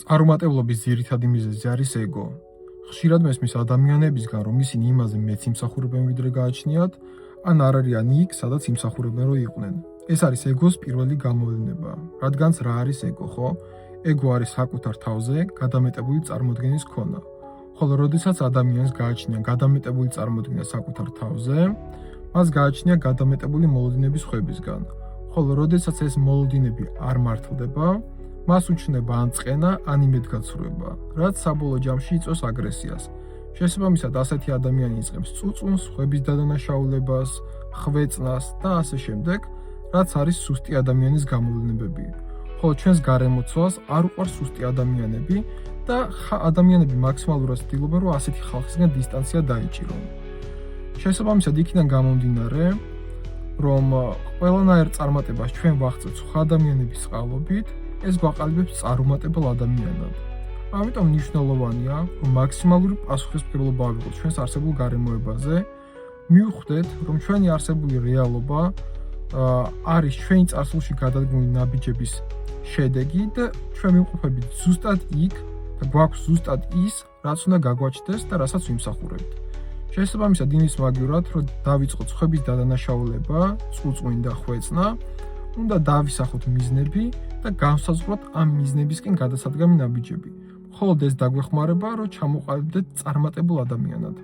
წარუმატებლობის ძირითადი მიზეზი არის ეგო. ხშირად მესმის ადამიანებისგან, რომ ისინი იმაზე მეც იმსახურებენ, ვიდრე გააჩნიათ, ან არ არიან იქ, სადაც იმსახურებენ, რომ იყვნენ. ეს არის ეგოს პირველი გამოვლინება. რადგანაც რა არის ეგო, ხო? ეგო არის საკუთარ თავზე გადამეტებული წარმოდგენის ქონა. ხოლო როდესაც ადამიანს გააჩნია გადამეტებული წარმოდგენა საკუთარ თავზე, მას გააჩნია გადამეტებული მოლოდინების ხვებისგან. ხოლო როდესაც ეს მოლოდინები არ მართლდება, მას უჩნდება ან წყენა, ან იმედგაცრუება, რაც საბოლოო ჯამში იწვევს აგრესიას. შესაბამისად, ასეთი ადამიანი იწყებს წუწუნს, ხვების დადანაშაულებას, ხვეწნას და ასე შემდეგ, რაც არის სუსტი ადამიანის გამოვლენებები. ხოლო ჩვენს გარემოცვალს არ უყვარს სუსტი ადამიანები და ადამიანები მაქსიმალურად ცდილობენ, რომ ასეთი ხალხისგან დისტანცია დაიჭირონ. შესაბამისად, იქიდან გამომდინარე, რომ ყველანაირ წარმატებას ჩვენ ვახცევთ სხვა ადამიანების წყალობით, ეს გვაყალიბებს წარუმატებელ ადამიანად. ამიტომ მნიშვნელოვანია, რომ მაქსიმალური პასუხისმგებლობა ავიღოთ ჩვენს არსებულ გარემოებაზე, მივხვდეთ, რომ ჩვენი არსებული რეალობა არის ჩვენი წარსულში გადადგმული ნაბიჯების შედეგი და ჩვენ ვიმყოფებით ზუსტად იქ და გვაქვს ზუსტად ის, რაც უნდა გაგვაჩნდეს და რასაც ვიმსახურებთ. შესაბამისად, იმის მაგივრად, რომ დავიწყოთ ხვების დადანაშაულება, წუწუნი და ხვეწნა, უნდა დავისახოთ მიზნები და განვსაზღვროთ ამ მიზნებისკენ გადასადგამი ნაბიჯები. მხოლოდ ეს დაგვეხმარება, რომ ჩამოყალიბდეთ წარმატებულ ადამიანად.